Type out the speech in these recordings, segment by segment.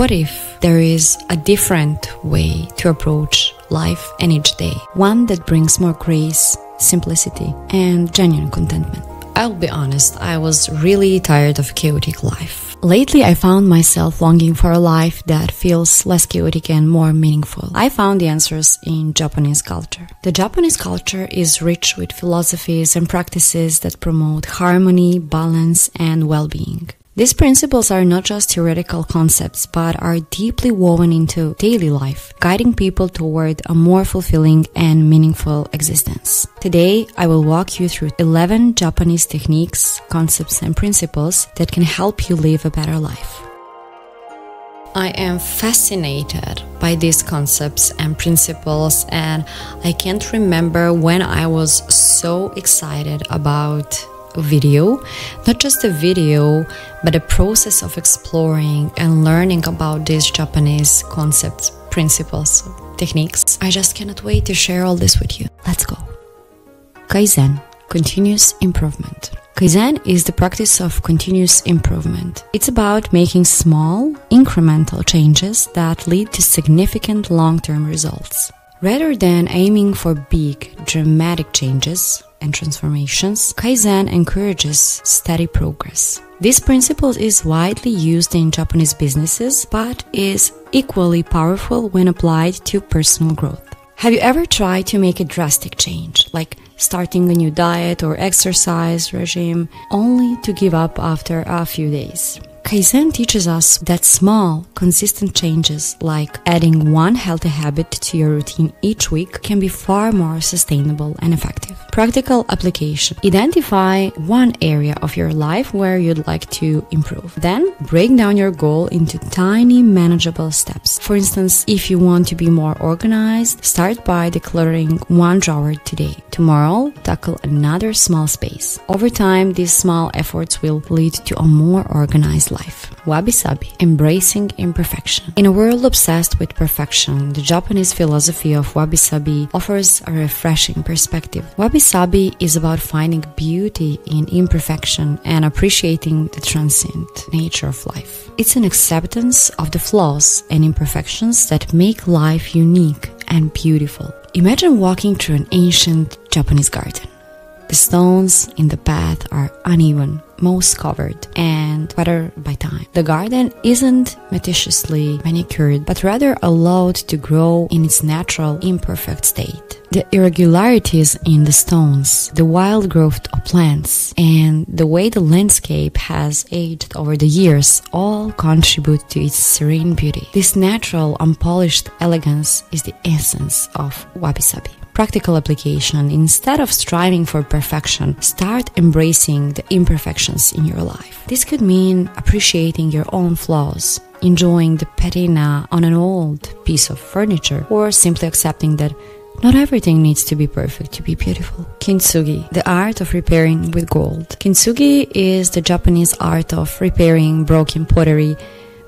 What if there is a different way to approach life and each day? One that brings more grace, simplicity, and genuine contentment. I'll be honest, I was really tired of a chaotic life. Lately, I found myself longing for a life that feels less chaotic and more meaningful. I found the answers in Japanese culture. The Japanese culture is rich with philosophies and practices that promote harmony, balance, and well-being. These principles are not just theoretical concepts, but are deeply woven into daily life, guiding people toward a more fulfilling and meaningful existence. Today, I will walk you through 11 Japanese techniques, concepts, and principles that can help you live a better life. I am fascinated by these concepts and principles, and I can't remember when I was so excited about a video, not just a video, but a process of exploring and learning about these Japanese concepts, principles, techniques. I just cannot wait to share all this with you. Let's go. Kaizen, continuous improvement. Kaizen is the practice of continuous improvement. It's about making small, incremental changes that lead to significant long-term results. Rather than aiming for big, dramatic changes and transformations, Kaizen encourages steady progress. This principle is widely used in Japanese businesses, but is equally powerful when applied to personal growth. Have you ever tried to make a drastic change, like starting a new diet or exercise regime, only to give up after a few days? Kaizen teaches us that small, consistent changes like adding one healthy habit to your routine each week can be far more sustainable and effective. Practical application. Identify one area of your life where you'd like to improve. Then break down your goal into tiny, manageable steps. For instance, if you want to be more organized, start by decluttering one drawer today. Tomorrow, tackle another small space. Over time, these small efforts will lead to a more organized life. Wabi-Sabi, embracing imperfection. In a world obsessed with perfection, the Japanese philosophy of Wabi-Sabi offers a refreshing perspective. Wabi-Sabi is about finding beauty in imperfection and appreciating the transient nature of life. It's an acceptance of the flaws and imperfections that make life unique and beautiful. Imagine walking through an ancient Japanese garden. The stones in the path are uneven, moss covered, and weathered by time. The garden isn't meticulously manicured, but rather allowed to grow in its natural, imperfect state. The irregularities in the stones, the wild growth of plants, and the way the landscape has aged over the years all contribute to its serene beauty. This natural, unpolished elegance is the essence of Wabi-Sabi. Practical application. Instead of striving for perfection, start embracing the imperfections in your life. This could mean appreciating your own flaws, enjoying the patina on an old piece of furniture, or simply accepting that not everything needs to be perfect to be beautiful. Kintsugi, the art of repairing with gold. Kintsugi is the Japanese art of repairing broken pottery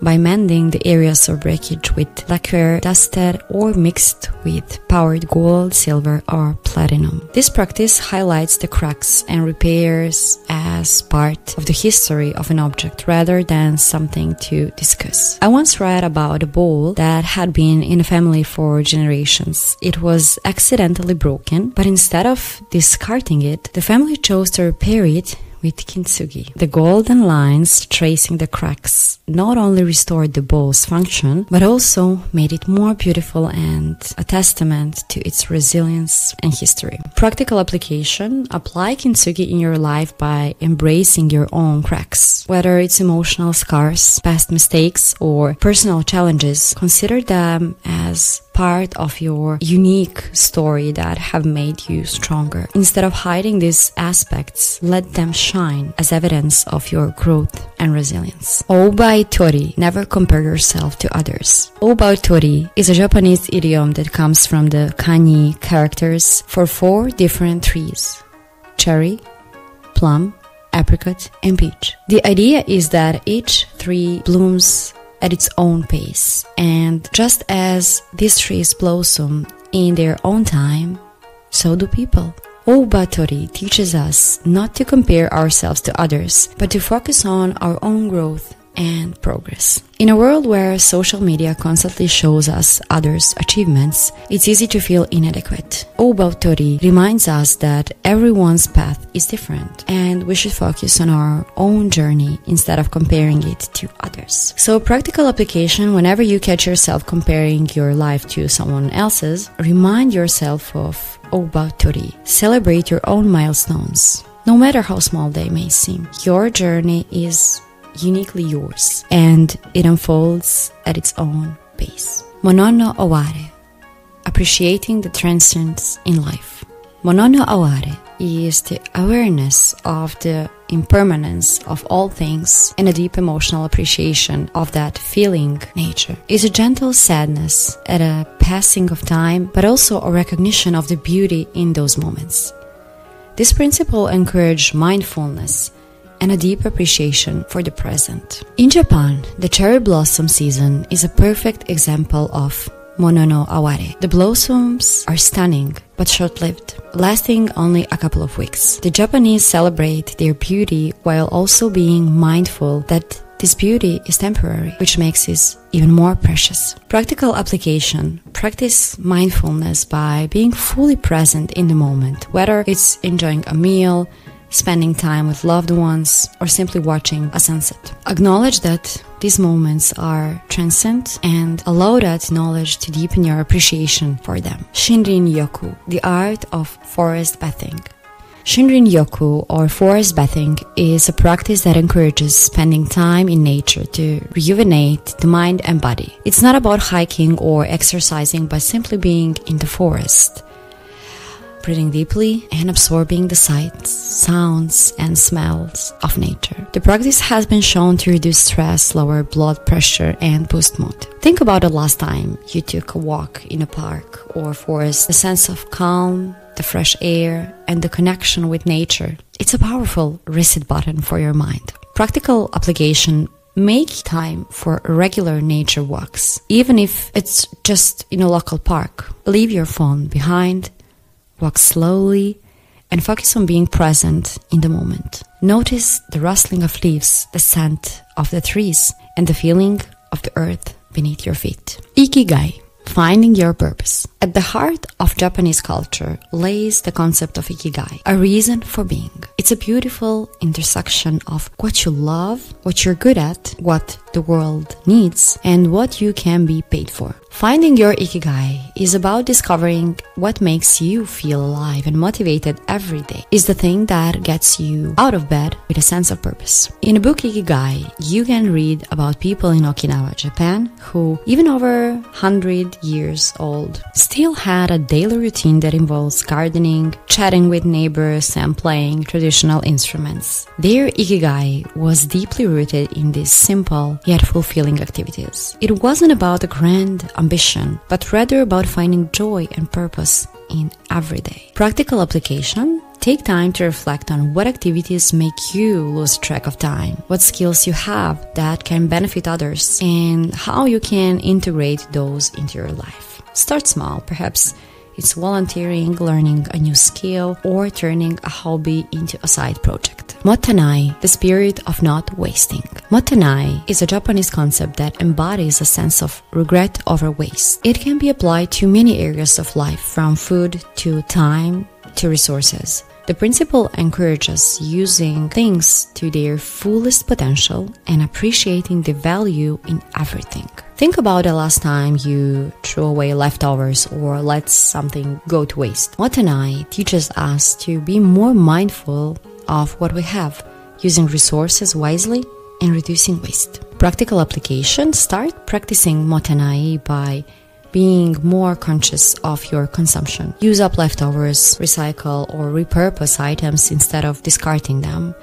by mending the areas of breakage with lacquer dusted or mixed with powdered gold, silver, or platinum. This practice highlights the cracks and repairs as part of the history of an object rather than something to discuss. I once read about a bowl that had been in a family for generations. It was accidentally broken, but instead of discarding it, the family chose to repair it with kintsugi. The golden lines tracing the cracks not only restored the bowl's function, but also made it more beautiful and a testament to its resilience and history. Practical application. Apply kintsugi in your life by embracing your own cracks. Whether it's emotional scars, past mistakes, or personal challenges, consider them as part of your unique story that have made you stronger. Instead of hiding these aspects, let them shine as evidence of your growth and resilience. Oubaitori, never compare yourself to others. Oubaitori is a Japanese idiom that comes from the kanji characters for 4 different trees: cherry, plum, apricot, and peach. The idea is that each tree blooms at its own pace, and just as these trees blossom in their own time, so do people. Oubaitori teaches us not to compare ourselves to others, but to focus on our own growth and progress. In a world where social media constantly shows us others' achievements, it's easy to feel inadequate. Oubaitori reminds us that everyone's path is different and we should focus on our own journey instead of comparing it to others. So, practical application: whenever you catch yourself comparing your life to someone else's, remind yourself of Oubaitori. Celebrate your own milestones. No matter how small they may seem, your journey is uniquely yours, and it unfolds at its own pace. Mono no aware, appreciating the transience in life. Mono no aware is the awareness of the impermanence of all things and a deep emotional appreciation of that feeling nature. It's a gentle sadness at a passing of time, but also a recognition of the beauty in those moments. This principle encourages mindfulness and a deep appreciation for the present. In Japan, the cherry blossom season is a perfect example of mono no aware. The blossoms are stunning but short-lived, lasting only a couple of weeks. The Japanese celebrate their beauty while also being mindful that this beauty is temporary, which makes it even more precious. Practical application: practice mindfulness by being fully present in the moment, whether it's enjoying a meal, spending time with loved ones, or simply watching a sunset. Acknowledge that these moments are transient and allow that knowledge to deepen your appreciation for them. Shinrin-Yoku, the art of forest bathing. Shinrin-Yoku, or forest bathing, is a practice that encourages spending time in nature to rejuvenate the mind and body. It's not about hiking or exercising, but simply being in the forest, breathing deeply and absorbing the sights, sounds, and smells of nature. The practice has been shown to reduce stress, lower blood pressure, and boost mood. Think about the last time you took a walk in a park or forest. The sense of calm, the fresh air, and the connection with nature. It's a powerful reset button for your mind. Practical application: make time for regular nature walks, even if it's just in a local park. Leave your phone behind, walk slowly, and focus on being present in the moment. Notice the rustling of leaves, the scent of the trees, and the feeling of the earth beneath your feet. Ikigai, finding your purpose. At the heart of Japanese culture lays the concept of Ikigai, a reason for being. It's a beautiful intersection of what you love, what you're good at, what the world needs, and what you can be paid for. Finding your Ikigai is about discovering what makes you feel alive and motivated every day. Is the thing that gets you out of bed with a sense of purpose. In the book Ikigai, you can read about people in Okinawa, Japan, who, even over 100 years old, still had a daily routine that involves gardening, chatting with neighbors, and playing traditional instruments. Their Ikigai was deeply rooted in these simple yet fulfilling activities. It wasn't about a grand ambition, but rather about finding joy and purpose in every day. Practical application: take time to reflect on what activities make you lose track of time, what skills you have that can benefit others, and how you can integrate those into your life. Start small, perhaps it's volunteering, learning a new skill, or turning a hobby into a side project. Mottainai, the spirit of not wasting. Mottainai is a Japanese concept that embodies a sense of regret over waste. It can be applied to many areas of life, from food to time to resources. The principle encourages using things to their fullest potential and appreciating the value in everything. Think about the last time you threw away leftovers or let something go to waste. Mottainai teaches us to be more mindful of what we have, using resources wisely and reducing waste. Practical application: start practicing Mottainai by being more conscious of your consumption. Use up leftovers, recycle or repurpose items instead of discarding them,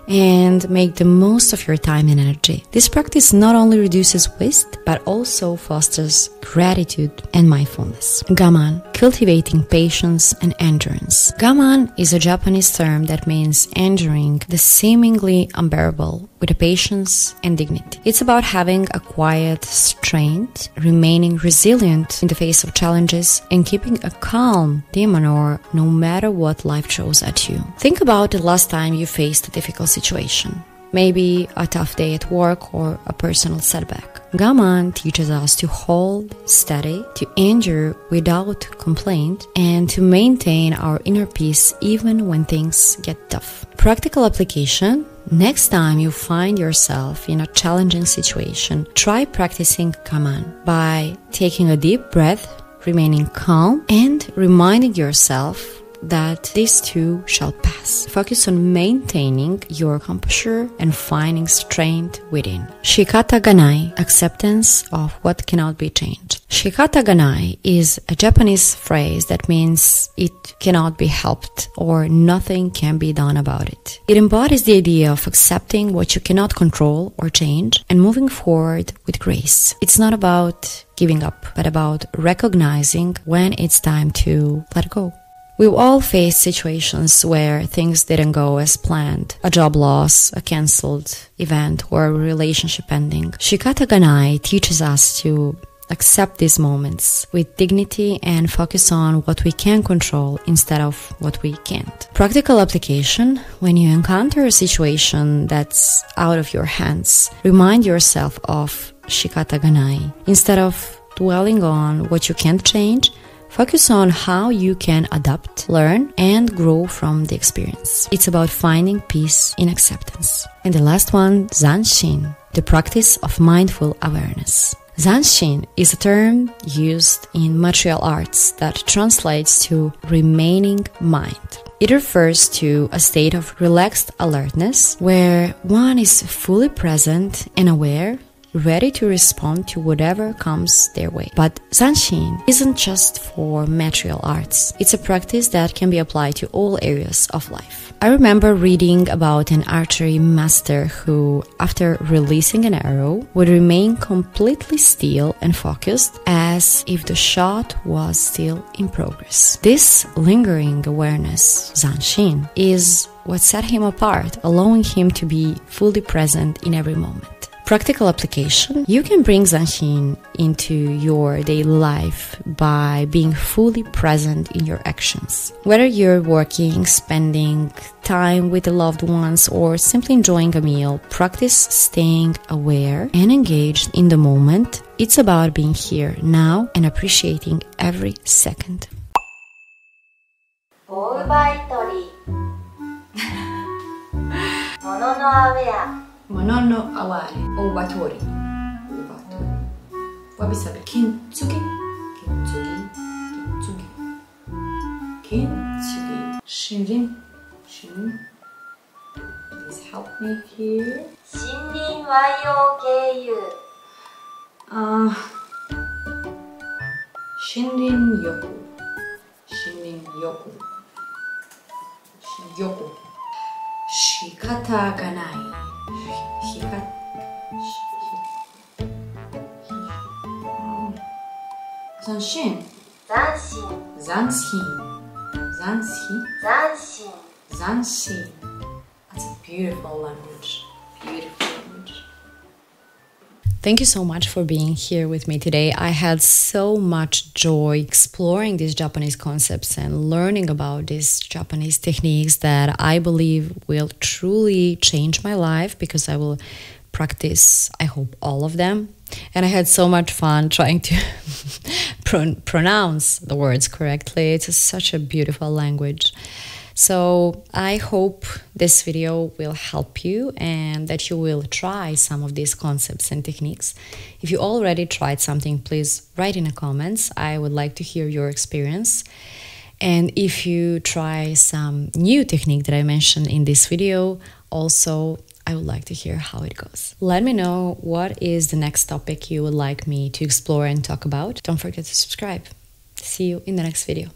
and make the most of your time and energy. This practice not only reduces waste, but also fosters gratitude and mindfulness. Gaman, cultivating patience and endurance. Gaman is a Japanese term that means enduring the seemingly unbearable with a patience and dignity. It's about having a quiet strength, remaining resilient in the face of challenges, and keeping a calm demeanor no matter what life throws at you. Think about the last time you faced a difficult situation. maybe a tough day at work or a personal setback. Gaman teaches us to hold steady, to endure without complaint, and to maintain our inner peace even when things get tough. Practical application. Next time you find yourself in a challenging situation, try practicing Gaman by taking a deep breath, remaining calm, and reminding yourself that this too shall pass. Focus on maintaining your composure and finding strength within. Shikata Ga Nai, acceptance of what cannot be changed. Shikata Ga Nai is a Japanese phrase that means it cannot be helped or nothing can be done about it. It embodies the idea of accepting what you cannot control or change and moving forward with grace. It's not about giving up, but about recognizing when it's time to let go. We've all faced situations where things didn't go as planned. A job loss, a cancelled event, or a relationship ending. Shikata Ga Nai teaches us to accept these moments with dignity and focus on what we can control instead of what we can't. Practical application. When you encounter a situation that's out of your hands, remind yourself of Shikata Ga Nai. Instead of dwelling on what you can't change, focus on how you can adapt, learn, and grow from the experience. It's about finding peace in acceptance. And the last one, Zanshin, the practice of mindful awareness. Zanshin is a term used in martial arts that translates to remaining mind. It refers to a state of relaxed alertness where one is fully present and aware, ready to respond to whatever comes their way. But Zanshin isn't just for martial arts. It's a practice that can be applied to all areas of life. I remember reading about an archery master who, after releasing an arrow, would remain completely still and focused as if the shot was still in progress. This lingering awareness, Zanshin, is what set him apart, allowing him to be fully present in every moment. Practical application. You can bring Zanshin into your daily life by being fully present in your actions. Whether you're working, spending time with the loved ones, or simply enjoying a meal, practice staying aware and engaged in the moment. It's about being here now and appreciating every second. Oubaitori. Mono no aware. Mono no aware. Oubaitori. Wabi-Sabi. Kintsugi. Shinrin. Please help me here. Shinrin-Yoku. Shinrin-Yoku. Shikata Ga Nai. Zanshin. That's a beautiful language. Thank you so much for being here with me today. I had so much joy exploring these Japanese concepts and learning about these Japanese techniques that I believe will truly change my life because I will practice, I hope, all of them. And I had so much fun trying to pronounce the words correctly. It's such a beautiful language. So I hope this video will help you and that you will try some of these concepts and techniques. If you already tried something, please write in the comments. I would like to hear your experience. And if you try some new technique that I mentioned in this video, also I would like to hear how it goes. Let me know what is the next topic you would like me to explore and talk about. Don't forget to subscribe. See you in the next video.